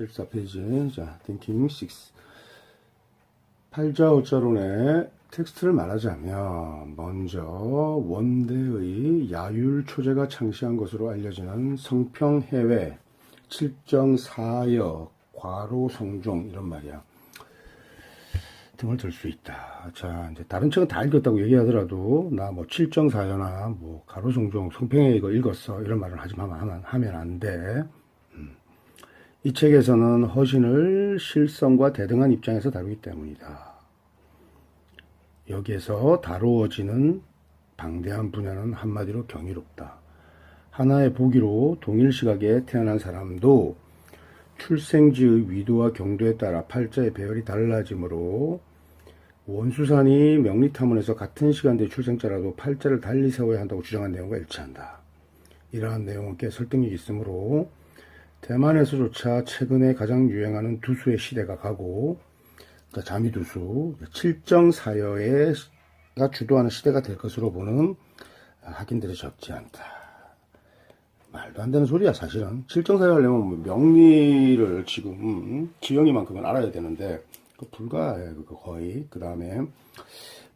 74페이지. 자, Thinking 6. 팔자오자론의 텍스트를 말하자면, 먼저 원대의 야율 초제가 창시한 것으로 알려지는 성평해외, 칠정사역, 과로성종, 이런 말이야. 등을 들 수 있다. 자, 이제 다른 책은 다 읽었다고 얘기하더라도, 나 뭐 칠정사여나, 뭐, 가로성종, 성평해 이거 읽었어. 이런 말을 하면 안 돼. 이 책에서는 허신을 실성과 대등한 입장에서 다루기 때문이다. 여기에서 다루어지는 방대한 분야는 한마디로 경이롭다. 하나의 보기로 동일 시각에 태어난 사람도 출생지의 위도와 경도에 따라 팔자의 배열이 달라지므로 원수산이 명리타문에서 같은 시간대의 출생자라도 팔자를 달리 세워야 한다고 주장한 내용과 일치한다. 이러한 내용은 꽤 설득력이 있으므로 대만에서조차 최근에 가장 유행하는 두수의 시대가 가고, 그러니까 자미두수, 칠정사여가 주도하는 시대가 될 것으로 보는 확인들이 적지 않다. 말도 안 되는 소리야, 사실은. 칠정사여 하려면 명리를 지금 지영이만큼은 알아야 되는데, 그 불가해, 그거 거의. 그 다음에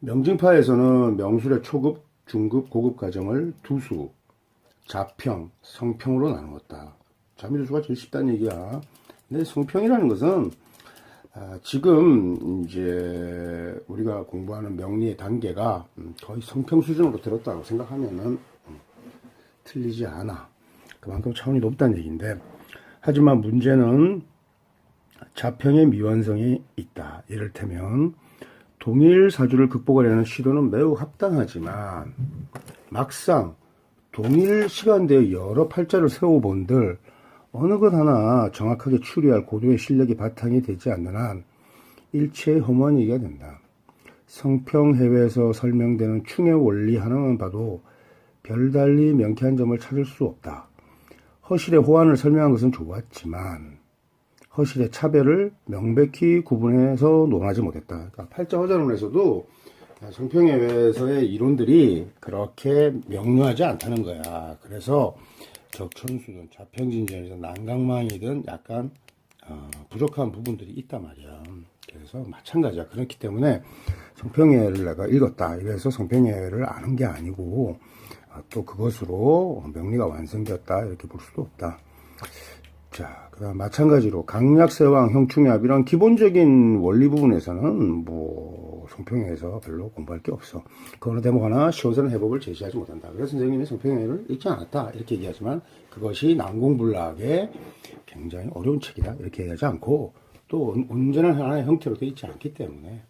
명징파에서는 명술의 초급, 중급, 고급 과정을 두수, 자평, 성평으로 나누었다. 자미두수가 제일 쉽다는 얘기야. 근데 성평이라는 것은 지금 이제 우리가 공부하는 명리의 단계가 거의 성평 수준으로 들었다고 생각하면은 틀리지 않아. 그만큼 차원이 높다는 얘기인데, 하지만 문제는 자평의 미완성이 있다. 이를테면 동일 사주를 극복하려는 시도는 매우 합당하지만 막상 동일 시간대에 여러 팔자를 세워본들 어느 것 하나 정확하게 추리할 고도의 실력이 바탕이 되지 않는 한 일체의 허무한 얘기가 된다. 성평해외에서 설명되는 충의 원리 하나만 봐도 별달리 명쾌한 점을 찾을 수 없다. 허실의 호환을 설명한 것은 좋았지만 허실의 차별을 명백히 구분해서 논하지 못했다. 그러니까 팔자허자론에서도 성평해외에서의 이론들이 그렇게 명료하지 않다는 거야. 그래서 적천수든 자평진전이든 난강망이든 약간 부족한 부분들이 있단 말이야. 그래서 마찬가지야. 그렇기 때문에 성평해를 내가 읽었다, 이래서 성평해를 아는 게 아니고 또 그것으로 명리가 완성되었다, 이렇게 볼 수도 없다. 자, 그 다음 마찬가지로 강약세왕, 형충합 이런 기본적인 원리 부분에서는 뭐 성평해에서 별로 공부할 게 없어. 그 어느 대목 하나 시원스러운 해법을 제시하지 못한다. 그래서 선생님이 성평해를 읽지 않았다, 이렇게 얘기하지만 그것이 난공불락의 굉장히 어려운 책이다, 이렇게 얘기하지 않고, 또 온전한 하나의 형태로 되어 있지 않기 때문에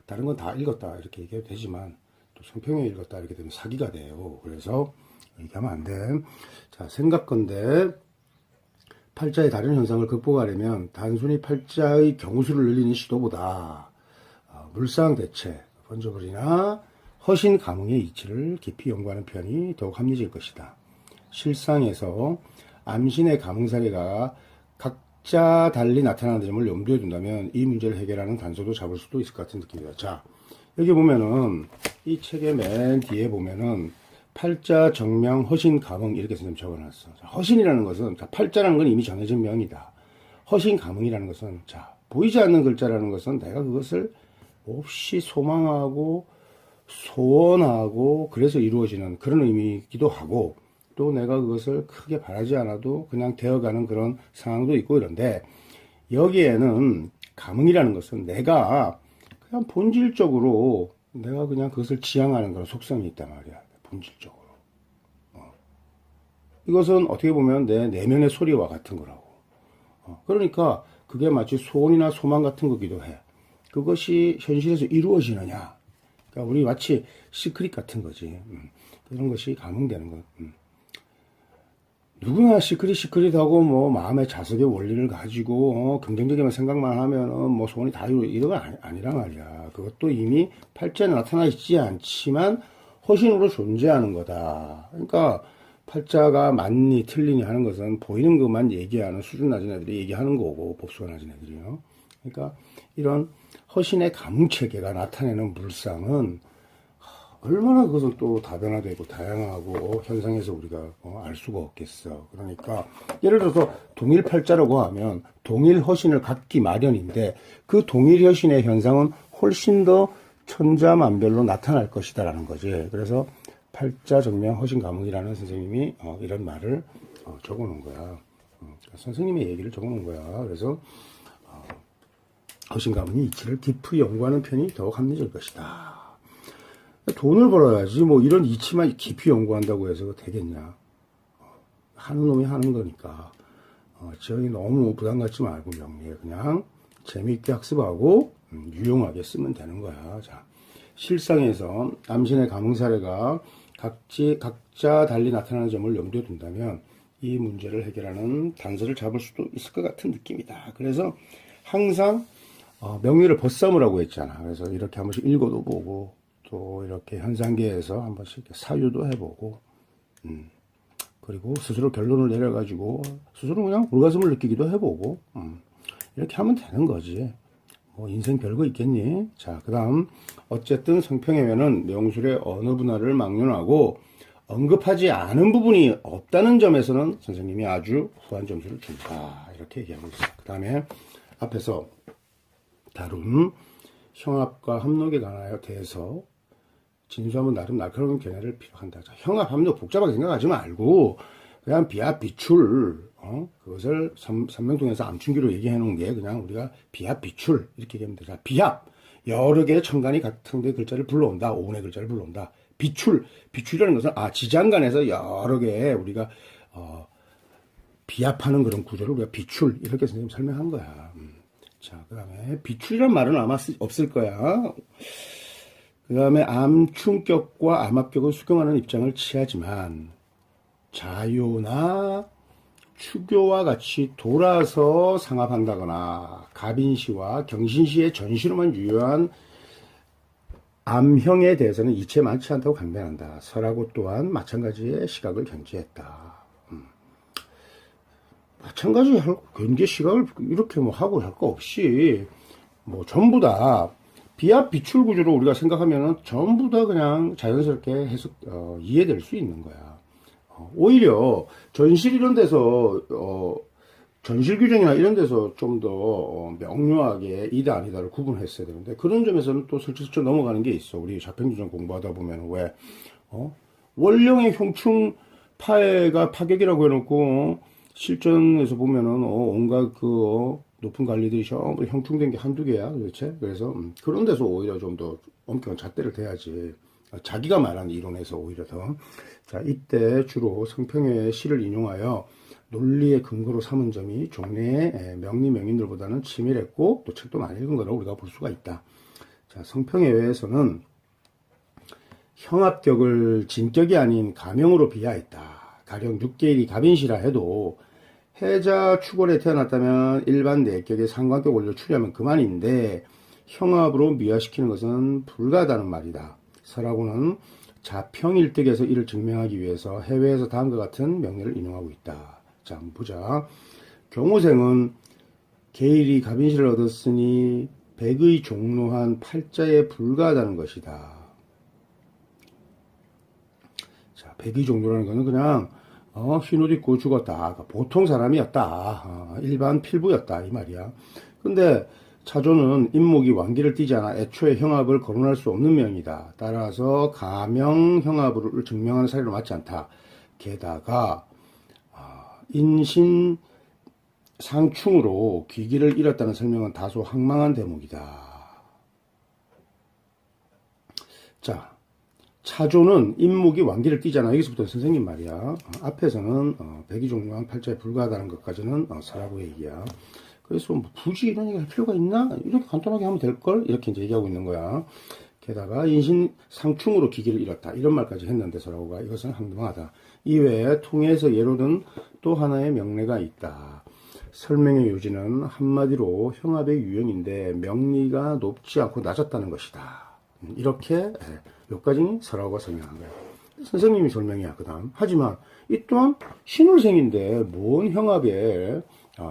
다른 건 다 읽었다 이렇게 얘기해도 되지만 또 성평해 읽었다 이렇게 되면 사기가 돼요. 그래서 얘기하면 안 돼. 자, 생각건데 팔자의 다른 현상을 극복하려면 단순히 팔자의 경우수를 늘리는 시도보다 물상 대체, 번저버리나 허신 감흥의 이치를 깊이 연구하는 편이 더욱 합리적일 것이다. 실상에서 암신의 감흥 사례가 각자 달리 나타나는 점을 염두에 둔다면 이 문제를 해결하는 단서도 잡을 수도 있을 것 같은 느낌이다. 자, 여기 보면은 이 책의 맨 뒤에 보면은 팔자, 정명, 허신, 감흥 이렇게 선생님 적어놨어. 자, 허신이라는 것은, 자, 팔자라는 건 이미 정해진 명이다. 허신, 감흥이라는 것은, 자, 보이지 않는 글자라는 것은 내가 그것을 몹시 소망하고 소원하고 그래서 이루어지는 그런 의미이기도 하고, 또 내가 그것을 크게 바라지 않아도 그냥 되어가는 그런 상황도 있고 이런데, 여기에는 감흥이라는 것은 내가 그냥 본질적으로 내가 그냥 그것을 지향하는 그런 속성이 있단 말이야. 본질적으로. 이것은 어떻게 보면 내 내면의 소리와 같은 거라고. 그러니까 그게 마치 소원이나 소망 같은 거기도 해. 그것이 현실에서 이루어지느냐. 그러니까 우리 마치 시크릿 같은 거지. 그런 것이 감흥되는 것. 누구나 시크릿하고 뭐 마음의 자석의 원리를 가지고 긍정적인 생각만 하면은 뭐 소원이 다 이루어져, 이런 건 아니란 말이야. 그것도 이미 팔자에 나타나 있지 않지만 허신으로 존재하는 거다. 그러니까 팔자가 맞니 틀리니 하는 것은 보이는 것만 얘기하는 수준 낮은 애들이 얘기하는 거고, 법수가 낮은 애들이요. 그러니까 이런 허신의 감흥체계가 나타내는 물상은 얼마나 그것은 또 다변화되고 다양하고 현상에서 우리가 알 수가 없겠어. 그러니까 예를 들어서 동일 팔자라고 하면 동일 허신을 갖기 마련인데 그 동일 허신의 현상은 훨씬 더 천자만별로 나타날 것이다라는 거지. 그래서 팔자 정명 허신 가문이라는 선생님이 이런 말을 적어놓은 거야. 선생님의 얘기를 적어놓은 거야. 그래서 허신 가문이 이치를 깊이 연구하는 편이 더욱 합리적일 것이다. 돈을 벌어야지 뭐 이런 이치만 깊이 연구한다고 해서 되겠냐. 하는 놈이 하는 거니까 지연이 너무 부담 갖지 말고 명리에 그냥 재미있게 학습하고 유용하게 쓰면 되는 거야. 자, 실상에서 암신의 가문 사례가 각자 달리 나타나는 점을 염두에 둔다면 이 문제를 해결하는 단서를 잡을 수도 있을 것 같은 느낌이다. 그래서 항상 명리를 벗삼으라고 했잖아. 그래서 이렇게 한 번씩 읽어도 보고 또 이렇게 현상계에서 한 번씩 사유도 해보고 그리고 스스로 결론을 내려가지고 스스로 그냥 울가슴을 느끼기도 해보고 이렇게 하면 되는 거지. 뭐 인생 별거 있겠니? 자, 그 다음 어쨌든 성평예외는 명술의 어느 분야를 막론하고 언급하지 않은 부분이 없다는 점에서는 선생님이 아주 후한 점수를 준다. 이렇게 얘기하고 있어요. 그 다음에 앞에서 다룬 형합과 합록에 관하여 대해서 진수하면 나름 날카로운 견해를 필요한다. 자, 형합, 합록 복잡하게 생각하지 말고 그냥 비합, 비출 그것을 삼명통에서 암충기로 얘기해 놓은 게 그냥 우리가 비합, 비출 이렇게 얘기하면 되자. 비합, 여러 개의 천간이 같은 데 글자를 불러온다. 오운의 글자를 불러온다. 비출, 비출이라는 것은 지장간에서 여러 개의 우리가 비합하는 그런 구조를 우리가 비출 이렇게 선생님 설명한 거야. 자, 그 다음에 비출이란 말은 아마 없을 거야. 그 다음에 암충격과 암합격을 수경하는 입장을 취하지만 자요나 추교와 같이 돌아서 상합한다거나 갑인시와 경신시의 전시로만 유효한 암형에 대해서는 이체 많지 않다고 강변한다. 설하고 또한 마찬가지의 시각을 견지했다. 마찬가지 견지 시각을 이렇게 뭐 하고 할 거 없이 뭐 전부 다 비합 비출 구조로 우리가 생각하면은 전부 다 그냥 자연스럽게 해석 이해될 수 있는 거야. 오히려 전실 이런 데서 전실 규정이나 이런 데서 좀 더 명료하게 이다 아니다를 구분했어야 되는데 그런 점에서는 또 슬쩍슬쩍 넘어가는 게 있어. 우리 자평규정 공부하다 보면 왜 원령의 형충 파해가 파격이라고 해놓고 실전에서 보면은 온갖 그 높은 관리들이 전부 형충된 게 한두 개야 도대체. 그래서 그런 데서 오히려 좀 더 엄격한 잣대를 대야지. 자기가 말하는 이론에서 오히려 더. 자, 이때 주로 성평의 시를 인용하여 논리의 근거로 삼은 점이 종래의 명리 명인들보다는 치밀했고 또 책도 많이 읽은 거라고 우리가 볼 수가 있다. 자, 성평예외에서는 형합격을 진격이 아닌 가명으로 비하했다. 가령 6계일이 갑인시라 해도 해자 축월에 태어났다면 일반 내격에 상관격 올려 추리하면 그만인데 형합으로 미화시키는 것은 불가하다는 말이다. 설하고는 자평일득에서 이를 증명하기 위해서 해외에서 다음과 같은 명리를 인용하고 있다. 자, 한번 보자. 경호생은 계일이 갑인시를 얻었으니 백의 종로한 팔자에 불과하다는 것이다. 자, 백의 종로라는 것은 그냥 흰옷 입고 죽었다. 그러니까 보통 사람이었다. 일반 필부였다 이 말이야. 근데 차조는 인목이 완기를 띠지 않아 애초에 형합을 거론할 수 없는 명이다. 따라서 가명 형합을 증명하는 사례로 맞지 않다. 게다가 인신 상충으로 귀기를 잃었다는 설명은 다소 황망한 대목이다. 자, 차조는 인목이 완기를 띠잖아. 여기서부터 선생님 말이야. 앞에서는 백의종묘한 팔자에 불과하다는 것까지는 설하고 얘기야. 그래서 뭐 굳이 이런 얘기 할 필요가 있나? 이렇게 간단하게 하면 될걸? 이렇게 이제 얘기하고 있는 거야. 게다가 인신 상충으로 기기를 잃었다. 이런 말까지 했는데 설하고가 이것은 황당하다. 이외에 통해서 예로 든 또 하나의 명례가 있다. 설명의 요지는 한마디로 형합의 유형인데 명리가 높지 않고 낮았다는 것이다. 이렇게 여기까지 설하고가 설명한 거야. 선생님이 설명이야. 그 다음. 하지만 이 또한 신울생인데 뭔 형합의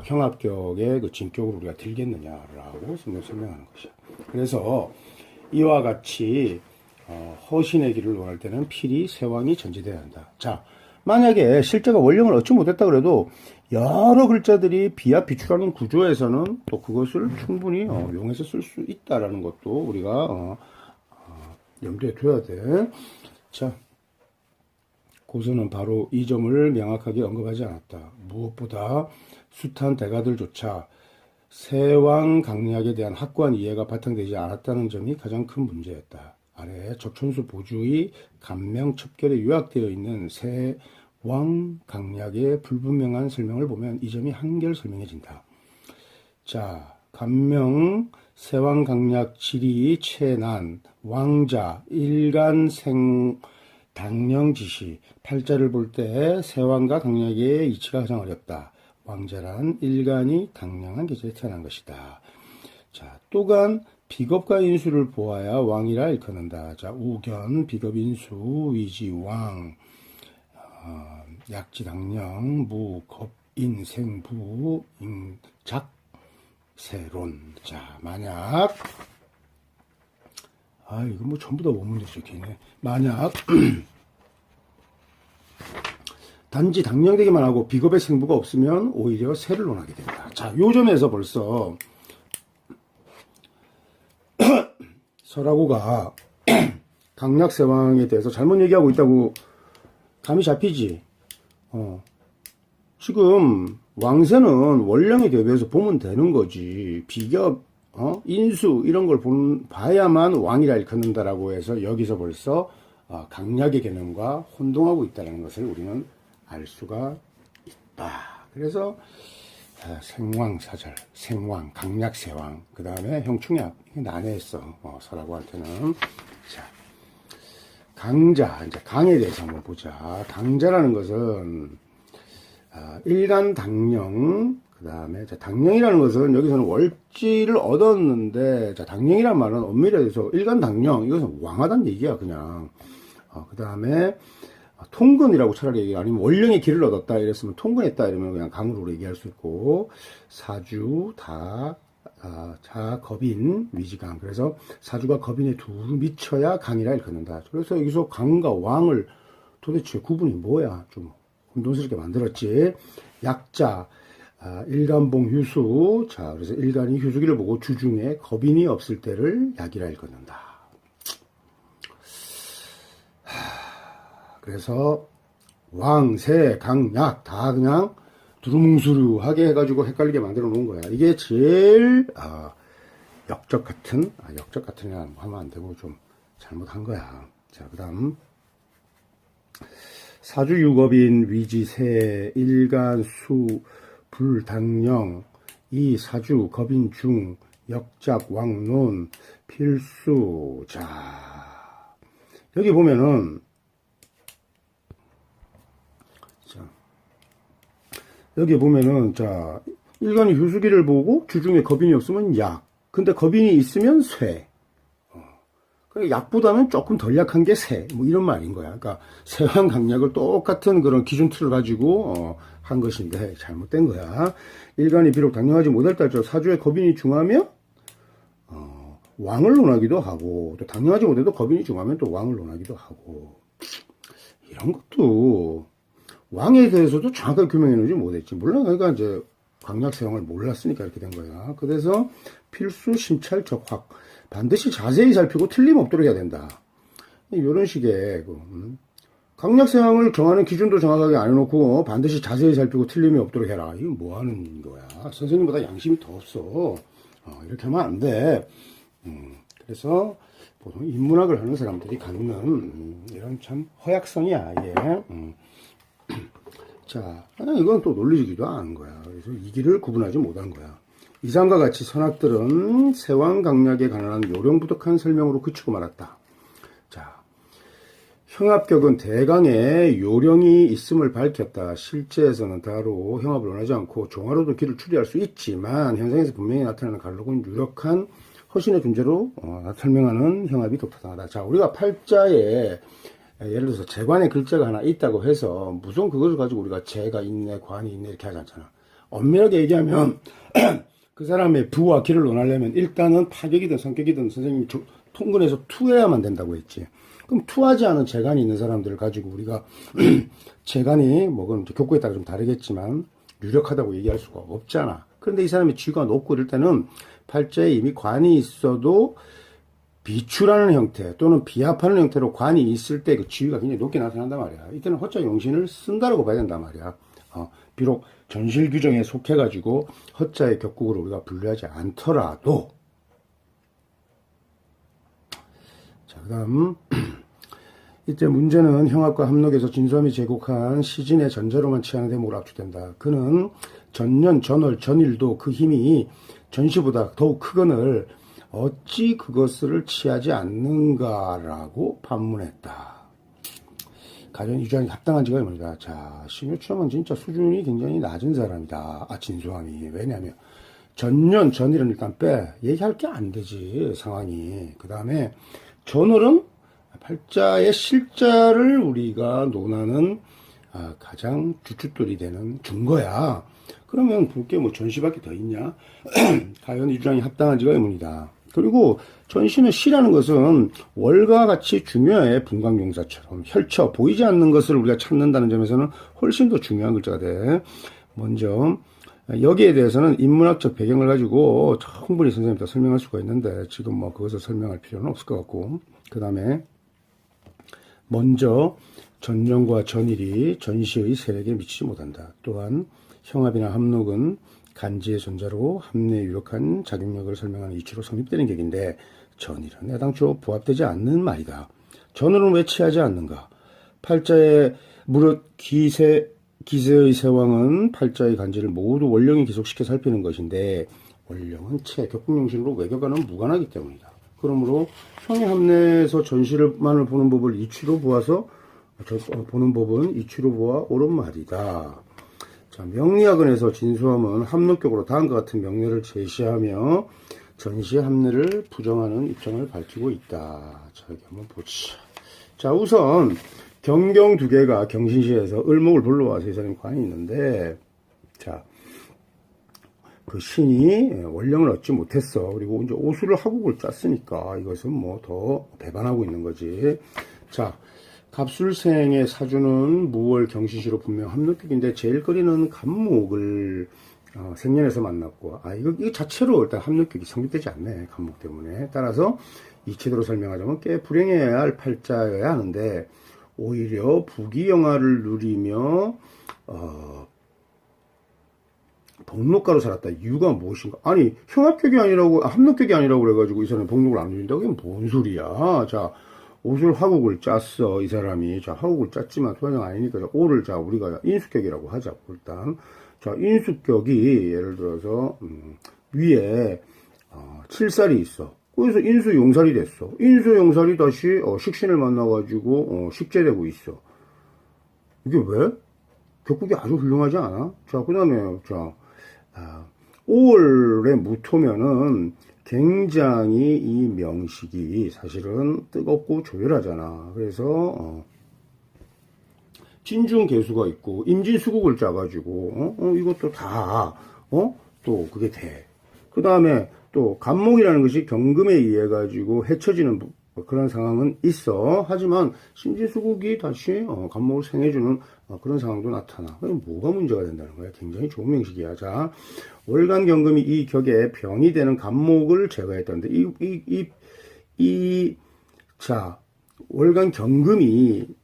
형합격의 그 진격으로 우리가 들겠느냐라고 설명하는 것이야. 그래서 이와 같이 허신의 길을 논할 때는 필히 세왕이 전제되어야 한다. 자, 만약에 실제가 원령을 얻지 못했다 그래도 여러 글자들이 비합 비출하는 구조에서는 또 그것을 충분히 용해서 쓸 수 있다라는 것도 우리가 염두에 둬야 돼. 자, 고서는 바로 이 점을 명확하게 언급하지 않았다. 무엇보다 숱한 대가들조차 세왕 강약에 대한 확고한 이해가 바탕되지 않았다는 점이 가장 큰 문제였다. 아래 적천수 보주의 감명 첩결에 요약되어 있는 세왕 강약의 불분명한 설명을 보면 이 점이 한결 설명해진다. 자, 감명 세왕 강약 지리 최난 왕자 일간생 당령지시 팔자를 볼 때 세왕과 강약의 이치가 가장 어렵다. 왕자란 일간이 당량한 계절에 태어난 것이다. 자, 또한 비겁과 인수를 보아야 왕이라 일컫는다. 자, 우견, 비겁, 인수, 위지, 왕, 약지, 당령, 무, 겁, 인, 생, 부, 인, 작, 세론. 자, 만약 이거 뭐 전부 다 원문에서 적혀있네. 만약 단지 당령되기만 하고 비겁의 생부가 없으면 오히려 세를 논하게 된다. 자, 요 점에서 벌써 설하고가 강약세왕에 대해서 잘못 얘기하고 있다고 감이 잡히지. 지금 왕세는 원령에 대비해서 보면 되는 거지. 비겁, 인수 이런 걸 봐야만 왕이라 일컫는다라고 해서 여기서 벌써 강약의 개념과 혼동하고 있다는 것을 우리는 알 수가 있다. 그래서 생왕 사절, 생왕, 강약세왕, 그 다음에 형충약 이게 난해했어. 설하고한테는. 자, 강자, 이제 강에 대해서 한번 보자. 강자라는 것은 일간 당령, 그 다음에 당령이라는 것은 여기서는 월지를 얻었는데, 자, 당령이란 말은 엄밀히 해서 일간 당령, 이것은 왕하다는 얘기야 그냥. 그 다음에 통근이라고 차라리 얘기, 아니면 원령의 길을 얻었다 이랬으면 통근했다 이러면 그냥 강으로 얘기할 수 있고, 사주, 자, 겁인, 위지강. 그래서 사주가 겁인의 둘을 미쳐야 강이라 일컫는다. 그래서 여기서 강과 왕을 도대체 구분이 뭐야? 좀 혼돈스럽게 만들었지. 약자, 일간봉 휴수. 자, 그래서 일간이 휴수기를 보고 주중에 겁인이 없을 때를 약이라 일컫는다. 그래서 왕, 세, 강, 약 다 그냥 두루뭉술하게 해가지고 헷갈리게 만들어 놓은 거야. 이게 제일 역적 같은 하면 안 되고 좀 잘못한 거야. 자, 그 다음 사주 유겁인 위지, 세, 일간, 수, 불, 당령, 이 사주, 겁인, 중, 역작, 왕론, 필수. 자, 여기 보면은 자, 일간이 휴수기를 보고 주중에 겁인이 없으면 약. 근데 겁인이 있으면 쇠. 그러니까 약보다는 조금 덜 약한 게 세. 뭐 이런 말인 거야. 그러니까 세왕 강약을 똑같은 그런 기준 틀을 가지고 한 것인데 잘못된 거야. 일간이 비록 당령하지 못할 때도 사주에 겁인이 중하면 왕을 논하기도 하고, 또 당령하지 못해도 겁인이 중하면 또 왕을 논하기도 하고, 이런 것도 왕에 대해서도 정확하게 규명해놓지 못했지. 물론 그러니까 이제 강약세왕을 몰랐으니까 이렇게 된 거야. 그래서 필수 심찰 적확, 반드시 자세히 살피고 틀림없도록 해야 된다. 이런 식의 강약세왕을 정하는 기준도 정확하게 안 해놓고 반드시 자세히 살피고 틀림이 없도록 해라. 이건 뭐 하는 거야? 선생님보다 양심이 더 없어. 이렇게 하면 안 돼. 그래서 보통 인문학을 하는 사람들이 갖는 이런 참 허약성이야. 이게. 자, 이건 또 논리적이도 않은 거야. 그래서 이 길을 구분하지 못한 거야. 이상과 같이 선학들은 세왕 강약에 관한 요령부득한 설명으로 그치고 말았다. 자, 형합격은 대강에 요령이 있음을 밝혔다. 실제에서는 다로 형합을 원하지 않고 종화로도 길을 추리할 수 있지만 현상에서 분명히 나타나는 갈록은 유력한 허신의 존재로 설명하는 형합이 독특하다. 자, 우리가 팔자에 예를 들어서 재관의 글자가 하나 있다고 해서 무슨 그것을 가지고 우리가 재가 있네, 관이 있네 이렇게 하지 않잖아. 엄밀하게 얘기하면 그 사람의 부와 기를 논하려면 일단은 파격이든 성격이든 선생님이 통근해서 투해야만 된다고 했지. 그럼 투하지 않은 재간이 있는 사람들을 가지고 우리가 재간이 뭐 그건 교구에 따라 좀 다르겠지만 유력하다고 얘기할 수가 없잖아. 그런데 이 사람의 지위가 높고 이럴 때는 팔자에 이미 관이 있어도 비출하는 형태 또는 비합하는 형태로 관이 있을 때 그 지위가 굉장히 높게 나타난단 말이야. 이때는 허자 용신을 쓴다라고 봐야 된단 말이야. 비록 전실 규정에 속해가지고 허자의 격국으로 우리가 분류하지 않더라도. 자, 그 다음 이때 문제는 형합과 합록에서 진수함이 제곡한 시진의 전자로만 취하는 대목으로 압축된다. 그는 전년, 전월, 전일도 그 힘이 전시보다 더욱 크거늘 어찌 그것을 취하지 않는가라고 반문했다. 가령 유주한이 합당한 지가 뭡니까? 자, 신유추함은 진짜 수준이 굉장히 낮은 사람이다. 진수함이. 왜냐하면 전년, 전일은 일단 빼. 얘기할 게 안 되지, 상황이. 그 다음에 전월은 팔자의 실자를 우리가 논하는 가장 주춧돌이 되는 증거야. 그러면 볼 게 뭐 전시밖에 더 있냐? 과연 유주장이 합당한 지가 의문이다. 그리고 전시는 시라는 것은 월과 같이 중요해. 분광용사처럼 혈처 보이지 않는 것을 우리가 찾는다는 점에서는 훨씬 더 중요한 글자가 돼. 먼저 여기에 대해서는 인문학적 배경을 가지고 충분히 선생님도 설명할 수가 있는데 지금 뭐 그것을 설명할 필요는 없을 것 같고, 그 다음에 먼저 전년과 전일이 전시의 세력에 미치지 못한다. 또한 형합이나 합록은 간지의 전자로 합내에 유력한 작용력을 설명하는 이치로 성립되는 격인데 전일은 애당초 부합되지 않는 말이다. 전월은 왜 취하지 않는가? 팔자의 무릇 기세의 세왕은 팔자의 간지를 모두 원령에 기속시켜 살피는 것인데 원령은 채 격국용신으로 외교과는 무관하기 때문이다. 그러므로 형의 합내에서 전시만을 보는 법을 이치로 보아서 보는 법은 이치로 보아 옳은 말이다. 자, 명리학원에서 진수함은 합록격으로 다음과 같은 명례를 제시하며 전시의 합내를 부정하는 입장을 밝히고 있다. 자, 여기 한번 보자. 자, 우선 경경 두 개가 경신시에서 을목을 불러와서 이 사람이 관이 있는데, 자, 그 신이 원령을 얻지 못했어. 그리고 이제 오수를 하국을 짰으니까 이것은 뭐 더 배반하고 있는 거지. 자, 갑술생의 사주는 무월 경신시로 분명 합록격인데 제일 꺼리는 갑목을 생년에서 만났고, 이거 자체로 일단 합록격이 성립되지 않네. 갑목 때문에. 따라서 이치도로 설명하자면 꽤 불행해야 할 팔자여야 하는데 오히려 부귀영화를 누리며 복록가로 살았다. 이유가 무엇인가? 아니, 형합격이 아니라고, 합록격이 아니라고 그래가지고 이 사람이 복록을 안 누린다고? 이게 뭔 소리야? 자, 옷을 하국을 짰어, 이 사람이. 자, 하국을 짰지만 소화장 아니니까, 자, 오를 자, 우리가 인수격이라고 하자고, 일단. 자, 인수격이, 예를 들어서, 위에, 칠살이 있어. 그래서 인수용살이 됐어. 인수용살이 다시, 식신을 만나가지고, 식재되고 있어. 이게 왜? 격국이 아주 훌륭하지 않아? 자, 그 다음에, 자, 5월에 무토면은 굉장히 이 명식이 사실은 뜨겁고 조열하잖아. 그래서, 진중개수가 있고, 임진수국을 짜가지고, 이것도 다, 또 그게 돼. 그 다음에 또, 간목이라는 것이 경금에 의해 가지고 헤쳐지는 그런 상황은 있어. 하지만 신지수국이 다시 간목을 생해주는 그런 상황도 나타나. 그럼 뭐가 문제가 된다는 거야? 굉장히 좋은 명식이야. 자, 월간 경금이 이 격에 병이 되는 간목을 제거했다는데 자, 월간 경금이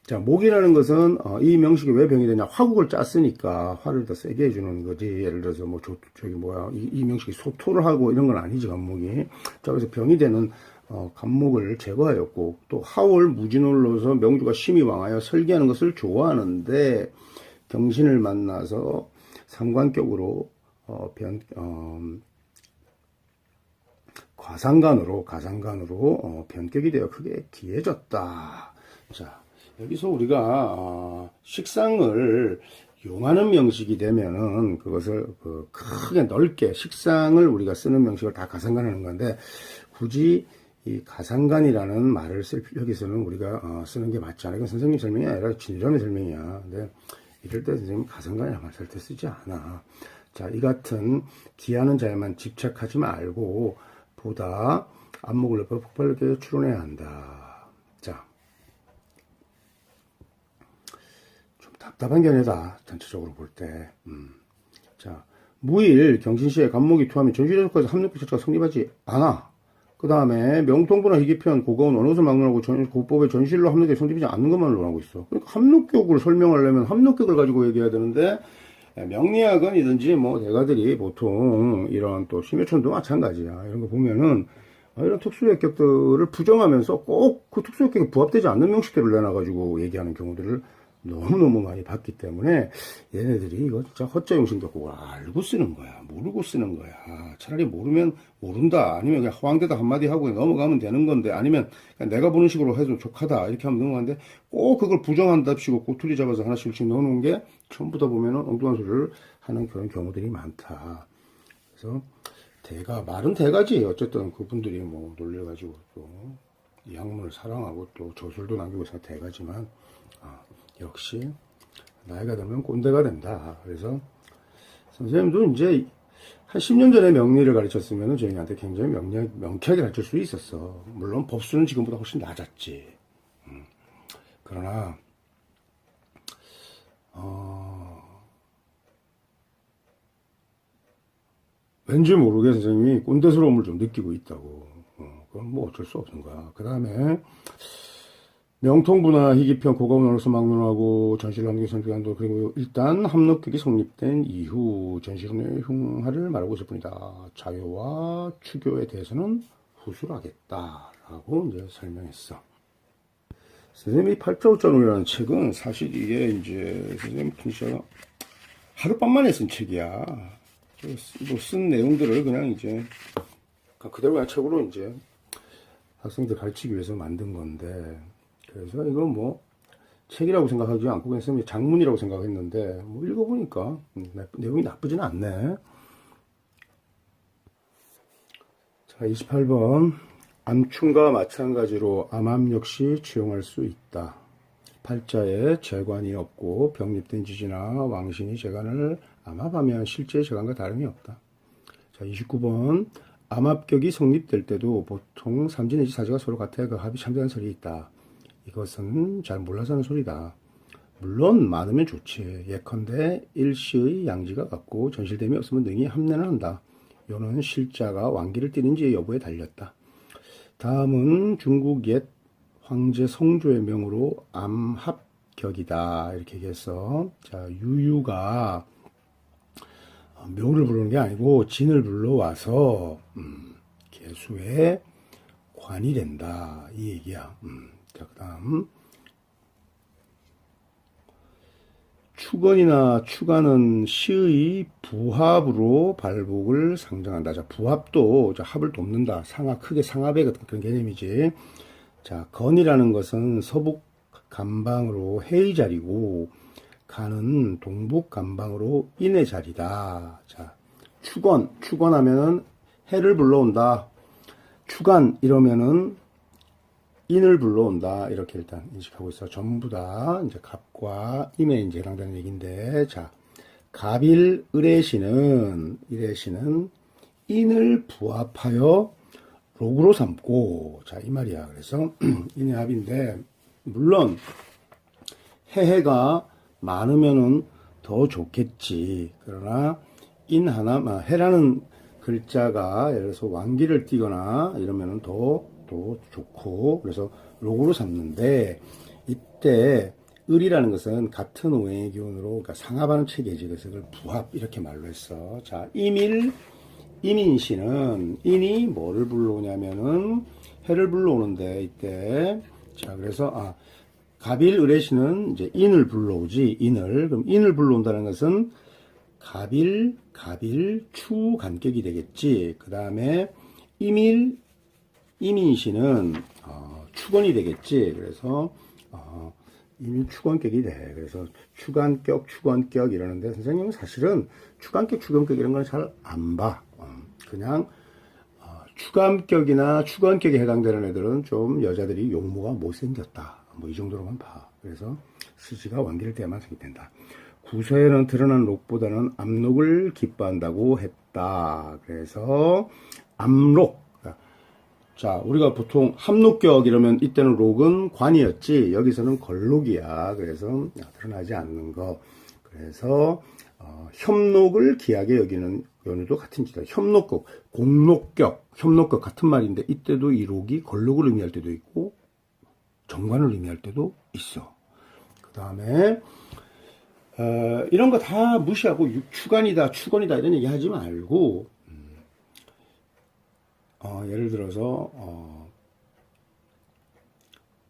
자, 목이라는 것은 이 명식이 왜 병이 되냐? 화국을 짰으니까 화를 더 세게 해주는 거지. 예를 들어서 뭐 저기 뭐야 이 명식이 소토를 하고 이런 건 아니지, 간목이. 자, 그래서 병이 되는 간목을 제거하였고, 또 하월 무진월로서 명주가 심히 왕하여 설계하는 것을 좋아하는데 경신을 만나서 상관격으로 가상간으로 변격이 되어 크게 기해졌다. 자, 여기서 우리가 식상을 용하는 명식이 되면은 그것을 크게 넓게 식상을 우리가 쓰는 명식을 다 가상간하는 건데, 굳이 이 가상간이라는 말을 여기서는 우리가 쓰는 게 맞지 않아. 이건 선생님 설명이 아니라 진리람의 설명이야. 근데 이럴 때 선생님 가상간이라는 말 절대 쓰지 않아. 자, 이 같은 기하는 자에만 집착하지 말고 보다 안목을 넓혀 폭발력에 추론해야 한다. 자, 좀 답답한 견해다. 전체적으로 볼 때. 자, 무일 경신시에 간목이 투하면 전시조건에서 합력비 자체가 성립하지 않아. 그 다음에 명통부나 희귀편, 고가운 언어서 막론하고 고법의 전실로 합력이 성립하지 않는 것만 논하고 있어. 그러니까 합력격을 설명하려면 합력격을 가지고 얘기해야 되는데, 명리학은이든지 뭐 대가들이 보통 이런 또 심해천도 마찬가지야. 이런 거 보면은 이런 특수역격들을 부정하면서 꼭 그 특수역격에 부합되지 않는 명식들을 내놔가지고 얘기하는 경우들을 너무너무 많이 봤기 때문에 얘네들이 이거 진짜 허자용신 격국을 알고 쓰는 거야. 모르고 쓰는 거야. 차라리 모르면 모른다. 아니면 그냥 허황되다 한마디 하고 넘어가면 되는 건데, 아니면 내가 보는 식으로 해도 족하다. 이렇게 하면 넘어가는데 꼭 그걸 부정한답시고 꼬투리 잡아서 하나씩씩 넣어놓은 게 전부 다 보면은 엉뚱한 소리를 하는 그런 경우들이 많다. 그래서 말은 대가지. 어쨌든 그분들이 뭐 놀려가지고 또 이 학문을 사랑하고 또 저술도 남기고 있어서 대가지만, 역시 나이가 들면 꼰대가 된다. 그래서 선생님도 이제 한 10년 전에 명리를 가르쳤으면 저희한테 굉장히 명쾌하게 가르칠 수 있었어. 물론 법수는 지금보다 훨씬 낮았지. 그러나 왠지 모르게 선생님이 꼰대스러움을 좀 느끼고 있다고. 그건 뭐 어쩔 수 없는 거야. 그 다음에 명통부나 희귀편, 고가운 언어서 막론하고 전실함기 선택한도, 그리고 일단 합력격이 성립된 이후 전실함의 흉하를 말하고 있을 뿐이다. 자요와 추교에 대해서는 후술하겠다라고 이제 설명했어. 선생님이 8.5.5라는 책은 사실 이게 이제 선생님 진짜 하룻밤만에 쓴 책이야. 뭐 쓴 내용들을 그냥 이제 그대로 그냥 책으로 이제 학생들 가르치기 위해서 만든 건데, 그래서 이건 뭐 책이라고 생각하지 않고 그냥 선생님이 장문이라고 생각했는데, 뭐 읽어보니까 내용이 나쁘진 않네. 자, 28번. 암충과 마찬가지로 암암 역시 취용할 수 있다. 팔자에 재관이 없고 병립된 지지나 왕신이 재관을 암합하면 실제 재관과 다름이 없다. 자, 29번. 암합격이 성립될 때도 보통 삼지 내지 사지가 서로 같아야 그 합이 참되는 설이 있다. 이것은 잘 몰라서 하는 소리다. 물론 많으면 좋지. 예컨대 일시의 양지가 같고 전실됨이 없으면 능히 합내는 한다. 요는 실자가 왕기를 띠는지 여부에 달렸다. 다음은 중국 옛 황제 성조의 명으로 암합격이다. 이렇게 얘기했어. 자, 유유가 묘를 부르는 게 아니고 진을 불러와서 개수의 관이 된다. 이 얘기야. 자, 그 다음 추건이나 추가는 시의 부합으로 발복을 상정한다. 자, 부합도 합을 돕는다. 크게 상합의 그런 개념이지. 자, 건이라는 것은 서북 간방으로 해의 자리고, 간은 동북 간방으로 인의 자리다. 자, 추건하면은 해를 불러온다. 추간 이러면은 인을 불러온다. 이렇게 일단 인식하고 있어. 전부 다 이제 갑과 임에 이제 해당되는 얘기인데, 자, 갑일 을의시는 인을 부합하여 록으로 삼고, 자, 이 말이야. 그래서 인의 합인데, 물론 해가 많으면은 더 좋겠지. 그러나 해라는 글자가 예를 들어서 왕기를 띠거나 이러면은 더 좋고, 그래서 록으로 삼는데, 이때 을이라는 것은 같은 오행의 기운으로, 그러니까 상합하는 체계지. 그래서 그걸 부합 이렇게 말로 했어. 자, 임인시는 인이 뭐를 불러오냐면은 해를 불러오는데, 이때 자, 그래서 갑일 을의시는 이제 인을 불러오지. 그럼 인을 불러온다는 것은 갑일 추 간격이 되겠지. 그 다음에 이민시는 추건이 되겠지. 그래서 이민 추건격이 돼. 그래서 추간격 이러는데, 선생님은 사실은 추간격 이런 건 잘 안 봐. 그냥 추감격이나 추건격에 해당되는 애들은 좀 여자들이 용모가 못생겼다. 뭐 이 정도로만 봐. 그래서 스지가 왕기를 떼야만 성립된다. 구서에는 드러난 록보다는 암록을 기뻐한다고 했다. 그래서 암록, 자, 우리가 보통 합록격 이러면 이때는 록은 관이었지, 여기서는 걸록이야. 그래서 드러나지 않는 거. 그래서 협록을 귀하게 여기는 연유도 같은 짓이다. 협록격, 공록격, 협록격 같은 말인데 이때도 이 록이 걸록을 의미할 때도 있고 정관을 의미할 때도 있어. 그 다음에 이런 거 다 무시하고 주관이다, 추건이다 이런 얘기 하지 말고 예를 들어서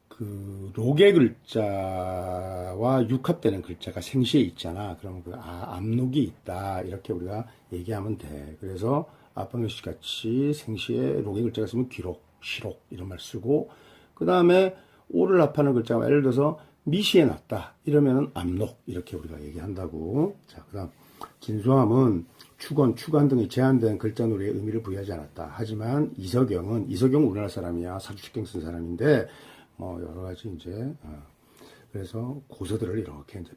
그 록의 글자와 육합되는 글자가 생시에 있잖아. 그럼 그 암록이 있다 이렇게 우리가 얘기하면 돼. 그래서 아방효시 같이 생시에 록의 글자가 있으면 기록, 시록 이런 말 쓰고, 그 다음에 오를 합하는 글자가 예를 들어서 미시에 났다 이러면은 암록 이렇게 우리가 얘기한다고. 자, 그다음 진수함은 축원, 추관 등의 제한된 글자놀이에 의미를 부여하지 않았다. 하지만 이석영은 우리나라 사람이야. 사주식경 쓴 사람인데 여러 가지 이제 그래서 고서들을 이렇게 이제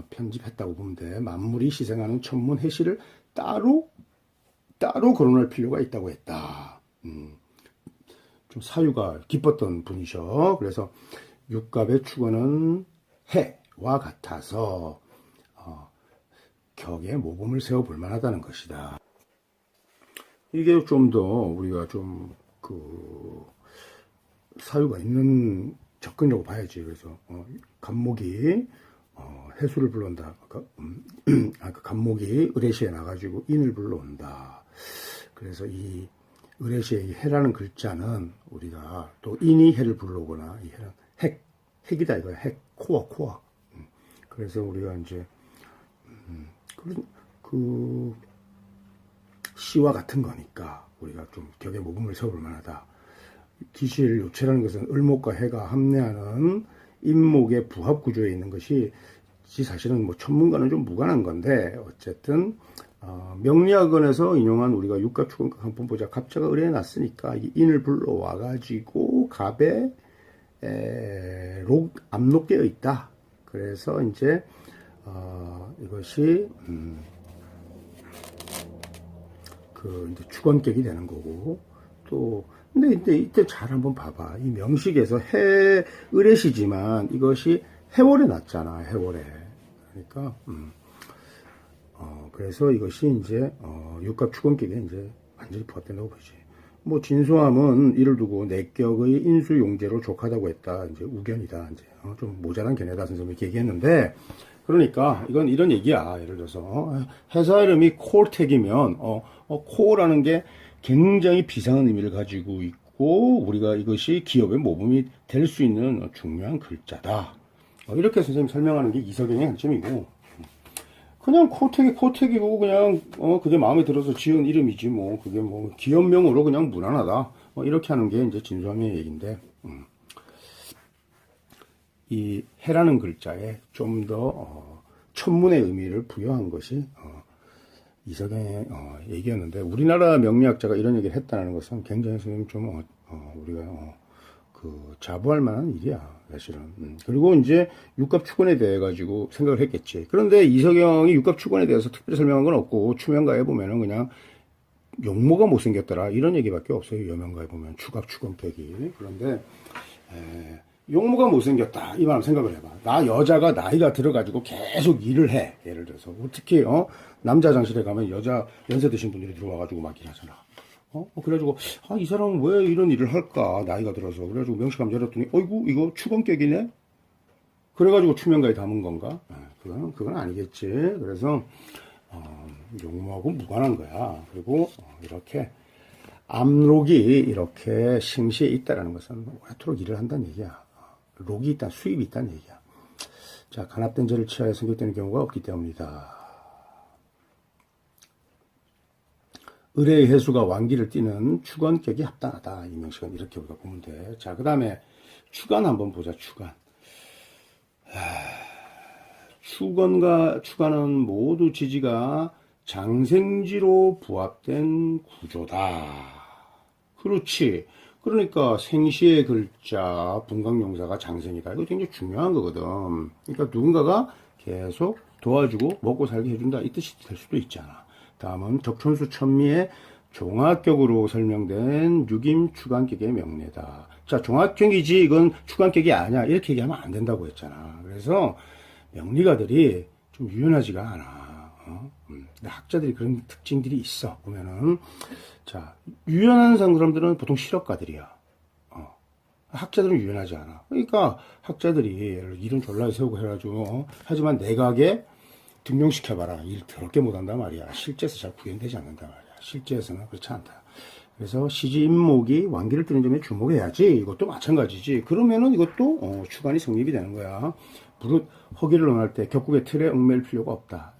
편집했다고 보면 돼. 만물이 시생하는 천문 해시를 따로 거론할 필요가 있다고 했다. 좀 사유가 깊었던 분이셔. 그래서 육갑의 축원은 해와 같아서 격에 모범을 세워볼 만하다는 것이다. 이게 좀 더 우리가 좀 사유가 있는 접근이라고 봐야지. 그래서 간목이 해수를 불러온다. 간목이 의례시에 나가지고 인을 불러온다. 그래서 이 의례시의 해라는 글자는 우리가 또 인이 해를 불러오거나 이 해는 핵이다 이거야. 핵, 코어. 그래서 우리가 이제 그 시와 같은 거니까 우리가 좀 격의 모범을 세워볼 만하다. 기실 요체라는 것은 을목과 해가 합내하는 임목의 부합 구조에 있는 것이 사실은 뭐 천문과는 좀 무관한 건데 어쨌든 명리학원에서 인용한 우리가 육갑 축원각 한번 보자. 갑자가 을에 났으니까 이 인을 불러와 가지고 갑에 암록되어 있다. 그래서 이제 이것이 이제 축원격이 되는 거고. 또 근데 이때 잘 한번 봐봐. 이 명식에서 을해시지만 이것이 해월에 났잖아. 해월에. 그러니까 그래서 이것이 이제 육갑 축원격에 이제 완전히 부합된다고 보지. 뭐 진수함은 이를 두고 내격의 인수용제로 족하다고 했다. 이제 우견이다. 이제 좀 모자란 견해다 선생님이 이렇게 얘기했는데, 그러니까 이건 이런 얘기야. 예를 들어서 회사 이름이 콜텍이면 콜라는 게 굉장히 비상한 의미를 가지고 있고 우리가 이것이 기업의 모범이 될 수 있는 중요한 글자다. 이렇게 선생님 설명하는 게 이석영의 관점이고, 그냥 코텍이고 그냥 그게 마음에 들어서 지은 이름이지 뭐 그게 뭐 기업명으로 그냥 무난하다. 이렇게 하는 게 이제 진수함의 얘기인데, 이 해라는 글자에 좀 더 천문의 의미를 부여한 것이 이석영의 얘기였는데, 우리나라 명리학자가 이런 얘기를 했다는 것은 굉장히 선생님 좀 우리가 자부할 만한 일이야 사실은. 그리고 이제 육갑 축원에 대해 가지고 생각을 했겠지. 그런데 이석영이 육갑 축원에 대해서 특별히 설명한 건 없고, 추명가에 보면은 그냥 용모가 못생겼더라 이런 얘기밖에 없어요. 여명가에 보면 축갑 축원격이. 그런데 용모가 못생겼다 이 말 생각을 해봐. 나 여자가 나이가 들어가지고 계속 일을 해. 예를 들어서 특히 남자 장실에 가면 여자 연세 드신 분들이 들어와가지고 막 일하잖아. 그래가지고 이 사람은 왜 이런 일을 할까 나이가 들어서. 그래가지고 명식함 열었더니 어이구 이거 축원격이네. 그래가지고 추명가에 담은 건가? 그건 아니겠지. 그래서 용모하고 무관한 거야. 그리고 이렇게 암록이 이렇게 생시에 있다라는 것은 오래도록 일을 한다는 얘기야. 록이 있다, 수입이 있다는 얘기야. 자, 간합된 죄를 취하여 성격되는 경우가 없기 때문이다. 을의 해수가 완기를 띠는 축원격이 합당하다. 이명식은 이렇게 우리가 보면 돼. 자, 그 다음에 축간 한번 보자. 축간은 모두 지지가 장생지로 부합된 구조다. 그렇지. 그러니까 생시의 글자 분강용사가 장생이다. 이거 굉장히 중요한 거거든. 그러니까 누군가가 계속 도와주고 먹고 살게 해준다 이 뜻이 될 수도 있잖아. 다음은 적천수 천미의 종합격으로 설명된 육임 추관격의 명례다. 자, 종합격이지 이건 추관격이 아니야. 이렇게 얘기하면 안 된다고 했잖아. 그래서 명리가들이 좀 유연하지가 않아. 근데 학자들이 그런 특징들이 있어. 보면은 자, 유연한 사람들은 보통 실업가들이야. 학자들은 유연하지 않아. 그러니까 학자들이 이런 졸라 세우고 해가지고 하지만 내각에 등용시켜봐라. 일 더럽게 못한단 말이야. 실제에서 잘 구현되지 않는단 말이야. 실제에서는 그렇지 않다. 그래서 시지임목이 완기를 뜨는 점에 주목해야지. 이것도 마찬가지지. 그러면은 이것도 추관이 성립이 되는 거야. 무릇 허기를 논할 때 격국의 틀에 얽매일 필요가 없다.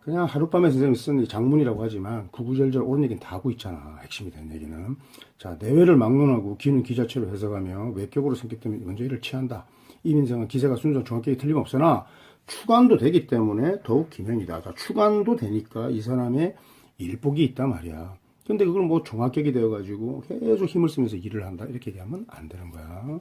그냥 하룻밤에 선생님이 쓴 장문이라고 하지만 구구절절 옳은 얘기는 다 하고 있잖아. 핵심이 된 얘기는. 자, 내외를 막론하고 기는 기자체로 해석하며 외격으로 성격되면 먼저 이를 취한다. 이민성은 기세가 순수한 종합격이 틀림없으나 추관도 되기 때문에 더욱 기명이다. 자, 추관도 되니까 이 사람의 일복이 있단 말이야. 근데 그걸 뭐 종합격이 되어가지고 계속 힘을 쓰면서 일을 한다. 이렇게 얘기하면 안 되는 거야.